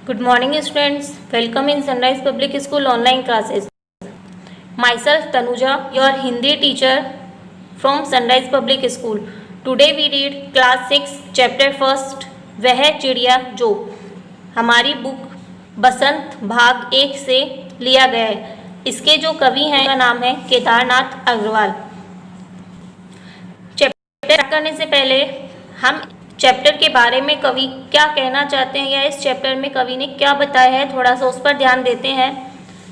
Good morning students, welcome in Sunrise Public School online classes. Myself Tanuja, your Hindi teacher from Sunrise Public School. Today we read class 6 chapter 1 वह चिड़िया जो। हमारी book बसंत भाग 1 से लिया गया है। इसके जो कवि हैं उनका नाम है केदारनाथ अग्रवाल। चैप्टर करने से पहले हम चैप्टर के बारे में कवि क्या कहना चाहते हैं या इस चैप्टर में कवि ने क्या बताया है, थोड़ा सा उस पर ध्यान देते हैं।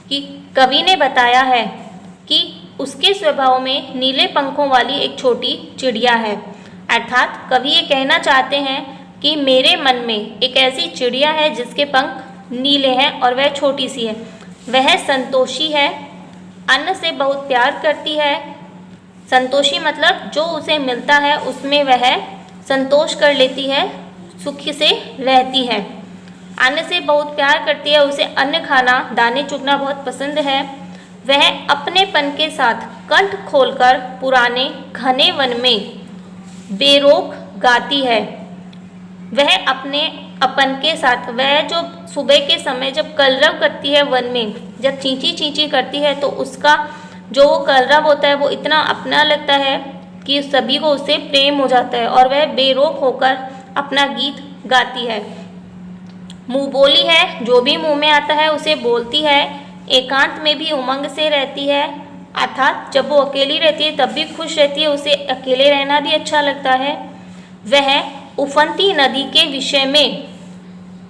कि कवि ने बताया है कि उसके स्वभाव में नीले पंखों वाली एक छोटी चिड़िया है। अर्थात कवि ये कहना चाहते हैं कि मेरे मन में एक ऐसी चिड़िया है जिसके पंख नीले हैं और वह छोटी सी है। वह संतोषी है, अन्न से बहुत प्यार करती है। संतोषी मतलब जो उसे मिलता है उसमें वह संतोष कर लेती है, सुख से रहती है। अन्न से बहुत प्यार करती है, उसे अन्न खाना, दाने चुगना बहुत पसंद है। वह अपनेपन के साथ कंठ खोलकर पुराने घने वन में बेरोक गाती है। वह अपने अपन के साथ, वह जो सुबह के समय जब कलरव करती है वन में, जब चींची चींची करती है तो उसका जो कलरव होता है वो इतना अपना लगता है कि सभी को उससे प्रेम हो जाता है और वह बेरोक होकर अपना गीत गाती है। मुँह बोली है, जो भी मुंह में आता है उसे बोलती है। एकांत में भी उमंग से रहती है, अर्थात जब वो अकेली रहती है तब भी खुश रहती है, उसे अकेले रहना भी अच्छा लगता है। वह उफनती नदी के विषय में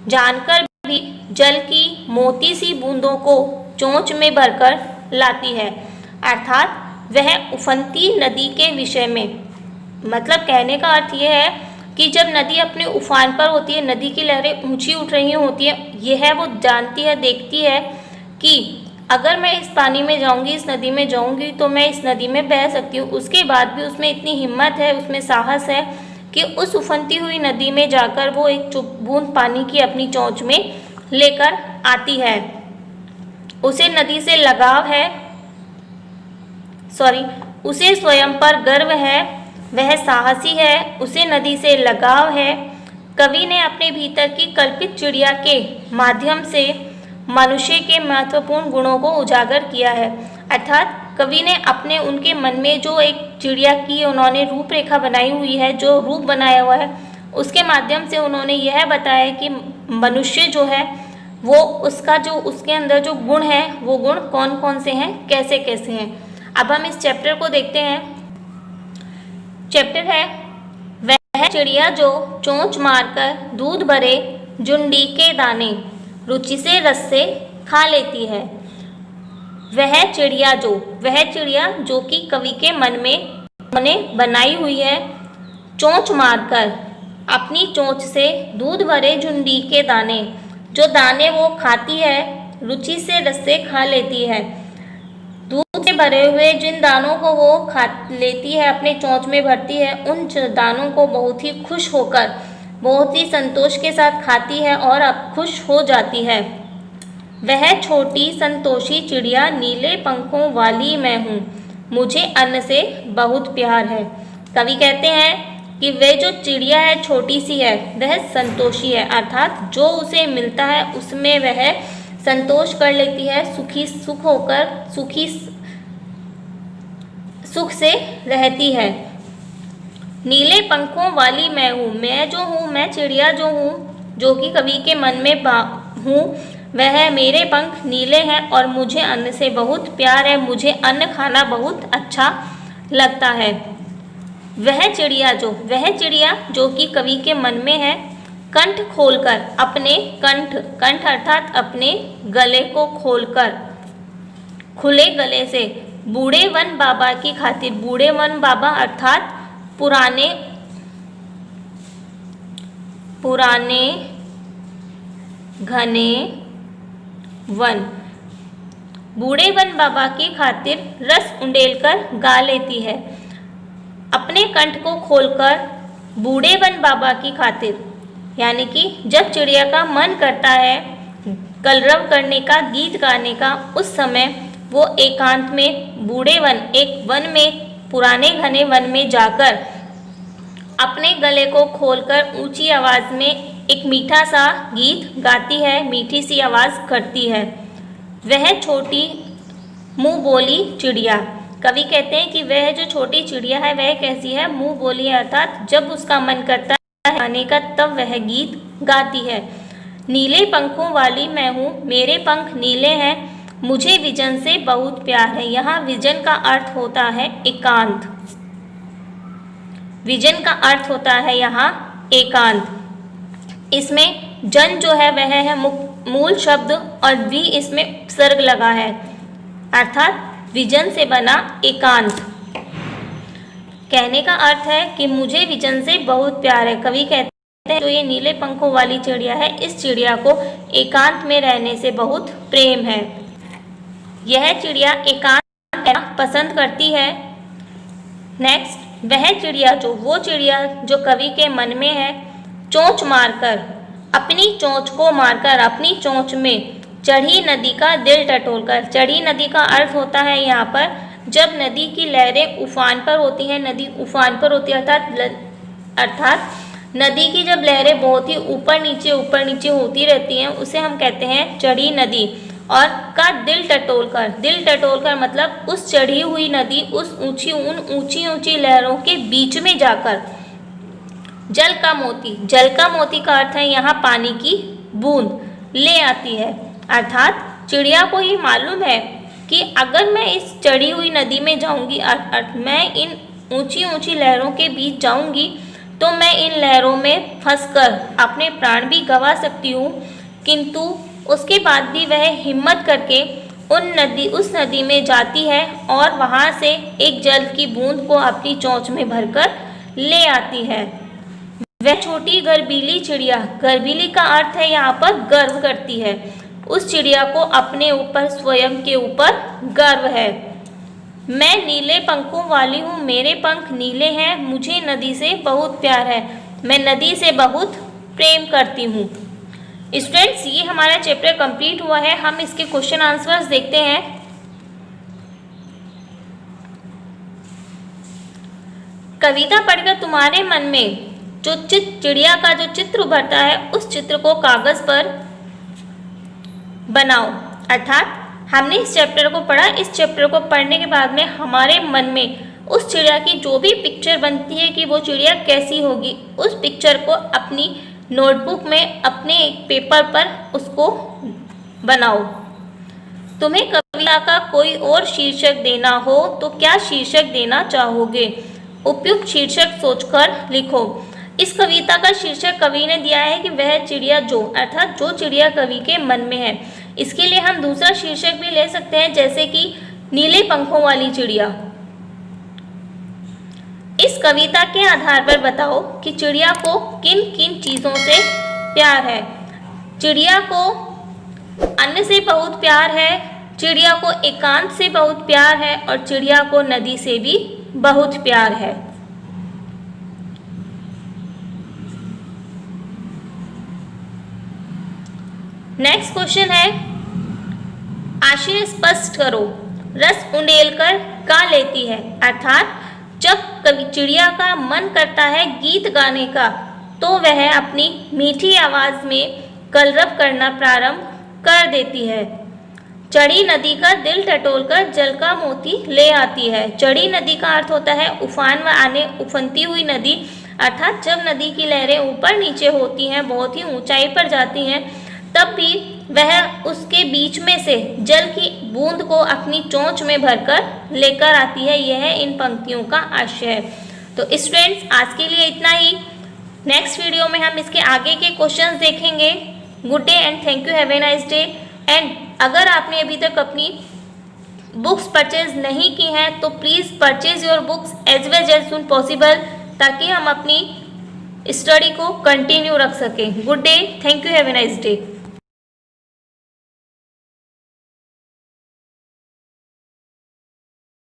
जानकर भी जल की मोती सी बूंदों को चोंच में भरकर लाती है। अर्थात वह उफनती नदी के विषय में, मतलब कहने का अर्थ यह है कि जब नदी अपने उफान पर होती है, नदी की लहरें ऊंची उठ रही होती है, यह वो जानती है, देखती है कि अगर मैं इस पानी में जाऊंगी, इस नदी में जाऊंगी तो मैं इस नदी में बह सकती हूँ। उसके बाद भी उसमें इतनी हिम्मत है, उसमें साहस है कि उस उफनती हुई नदी में जाकर वो एक चुप बूंद पानी की अपनी चोंच में लेकर आती है। उसे नदी से लगाव है, उसे स्वयं पर गर्व है, वह साहसी है, उसे नदी से लगाव है। कवि ने अपने भीतर की कल्पित चिड़िया के माध्यम से मनुष्य के महत्वपूर्ण गुणों को उजागर किया है। अर्थात कवि ने अपने उनके मन में जो एक चिड़िया की उन्होंने रूपरेखा बनाई हुई है, जो रूप बनाया हुआ है, उसके माध्यम से उन्होंने यह बताया कि मनुष्य जो है वो उसका जो उसके अंदर जो गुण है वो गुण कौन कौन से हैं, कैसे कैसे हैं। अब हम इस चैप्टर को देखते हैं। चैप्टर है वह चिड़िया जो चोंच मारकर दूध भरे जुंडी के दाने रुचि से रस से खा लेती है। वह चिड़िया जो कि कवि के मन में उन्होंने बनाई हुई है, चोंच मारकर अपनी चोंच से दूध भरे जुंडी के दाने, जो दाने वो खाती है, रुचि से रस से खा लेती है। दूध से भरे हुए जिन दानों को वो खा लेती है, अपने चोंच में भरती है, उन दानों को बहुत ही खुश होकर, बहुत ही संतोष के साथ खाती है और अब खुश हो जाती है। वह छोटी संतोषी चिड़िया नीले पंखों वाली मैं हूँ, मुझे अन्न से बहुत प्यार है। कवि कहते हैं कि वह जो चिड़िया है छोटी सी है, वह संतोषी है, अर्थात जो उसे मिलता है उसमें वह संतोष कर लेती है, सुख से रहती है। नीले पंखों वाली मैं हूँ, मैं चिड़िया जो हूँ, जो कि कवि के मन में हूँ, वह मेरे पंख नीले हैं और मुझे अन्न से बहुत प्यार है, मुझे अन्न खाना बहुत अच्छा लगता है। वह चिड़िया जो कि कवि के मन में है, कंठ खोलकर अपने कंठ अर्थात अपने गले को खोलकर, खुले गले से बूढ़े वन बाबा की खातिर, बूढ़े वन बाबा अर्थात पुराने घने वन, बूढ़े वन बाबा की खातिर रस उंडेलकर गा लेती है। अपने कंठ को खोलकर बूढ़े वन बाबा की खातिर, यानी कि जब चिड़िया का मन करता है कलरव करने का, गीत गाने का, उस समय वो एकांत में बूढ़े वन, एक वन में, पुराने घने वन में जाकर अपने गले को खोलकर ऊंची आवाज में एक मीठा सा गीत गाती है, मीठी सी आवाज़ करती है। वह छोटी मुँह बोली चिड़िया। कवि कहते हैं कि वह जो छोटी चिड़िया है वह कैसी है, मुँह बोली है, अर्थात जब उसका मन करता है गाने का तब वह गीत गाती है। नीले पंखों वाली मैं हूँ, मेरे पंख नीले हैं, मुझे विजन से बहुत प्यार है। यहाँ विजन का अर्थ होता है एकांत। विजन का अर्थ होता है यहाँ एकांत। इसमें जन जो है वह है मूल शब्द और वी इसमें उपसर्ग लगा है, अर्थात विजन से बना एकांत। कहने का अर्थ है कि मुझे विजन से बहुत प्यार है। कवि कहते हैं जो ये नीले पंखों वाली चिड़िया है, इस चिड़िया को एकांत में रहने से बहुत प्रेम है। यह चिड़िया एकांत रहना पसंद करती है। नेक्स्ट, वह चिड़िया वो चिड़िया जो कवि के मन में है, चोंच मारकर, अपनी चोंच को मारकर, अपनी चोंच में चढ़ी नदी का दिल टटोलकर। चढ़ी नदी का अर्थ होता है यहाँ पर जब नदी की लहरें उफान पर होती हैं, नदी उफान पर होती है, अर्थात नदी की जब लहरें बहुत ही ऊपर नीचे होती रहती हैं, उसे हम कहते हैं चढ़ी नदी। और का दिल टटोलकर मतलब उस चढ़ी हुई नदी उस ऊंची लहरों के बीच में जाकर। जल का मोती का अर्थ है यहाँ पानी की बूंद ले आती है, अर्थात चिड़िया को ये मालूम है कि अगर मैं इस चढ़ी हुई नदी में जाऊंगी, मैं इन ऊंची लहरों के बीच जाऊंगी तो मैं इन लहरों में फंसकर अपने प्राण भी गंवा सकती हूँ, किंतु उसके बाद भी वह हिम्मत करके उस नदी में जाती है और वहाँ से एक जल की बूंद को अपनी चोंच में भरकर ले आती है। वह छोटी गर्वीली चिड़िया, गर्वीली का अर्थ है यहाँ पर गर्व करती है। उस चिड़िया को अपने ऊपर, स्वयं के ऊपर गर्व है। मैं नीले पंखों वाली हूँ, मेरे पंख नीले हैं, मुझे नदी से बहुत प्यार है, मैं नदी से बहुत प्रेम करती हूँ। स्टूडेंट्स, ये हमारा चैप्टर कंप्लीट हुआ है। हम इसके क्वेश्चन आंसर्स देखते हैं। कविता पढ़कर तुम्हारे मन में जो चिड़िया का जो चित्र उभरता है उस चित्र को कागज पर बनाओ। अर्थात हमने इस चैप्टर को पढ़ा, इस चैप्टर को पढ़ने के बाद में हमारे मन में उस चिड़िया की जो भी पिक्चर बनती है कि वो चिड़िया कैसी होगी, उस पिक्चर को अपनी नोटबुक में, अपने एक पेपर पर उसको बनाओ। तुम्हें कविता का कोई और शीर्षक देना हो तो क्या शीर्षक देना चाहोगे? उपयुक्त शीर्षक सोचकर लिखो। इस कविता का शीर्षक कवि ने दिया है कि वह चिड़िया जो, अर्थात जो चिड़िया कवि के मन में है। इसके लिए हम दूसरा शीर्षक भी ले सकते हैं, जैसे कि नीले पंखों वाली चिड़िया। इस कविता के आधार पर बताओ कि चिड़िया को किन किन चीज़ों से प्यार है। चिड़िया को अन्न से बहुत प्यार है, चिड़िया को एकांत से बहुत प्यार है और चिड़िया को नदी से भी बहुत प्यार है। नेक्स्ट क्वेश्चन है, आशय स्पष्ट करो। रस उंडेलकर गा लेती है, अर्थात जब कभी चिड़िया का मन करता है गीत गाने का तो वह अपनी मीठी आवाज़ में कलरव करना प्रारंभ कर देती है। चढ़ी नदी का दिल टटोलकर जल का मोती ले आती है। चढ़ी नदी का अर्थ होता है उफान व आने, उफनती हुई नदी, अर्थात जब नदी की लहरें ऊपर नीचे होती हैं, बहुत ही ऊंचाई पर जाती हैं, तब भी वह उसके बीच में से जल की बूंद को अपनी चोंच में भरकर लेकर आती है। यह इन पंक्तियों का आशय है। तो स्टूडेंट्स, आज के लिए इतना ही। नेक्स्ट वीडियो में हम इसके आगे के क्वेश्चंस देखेंगे। Good day and thank you, have a nice day. And अगर आपने अभी तक अपनी बुक्स परचेज नहीं की हैं तो please purchase your books as well as soon possible, ताकि हम अपनी स्टडी को कंटिन्यू रख सकें। Good day, thank you, have a nice day.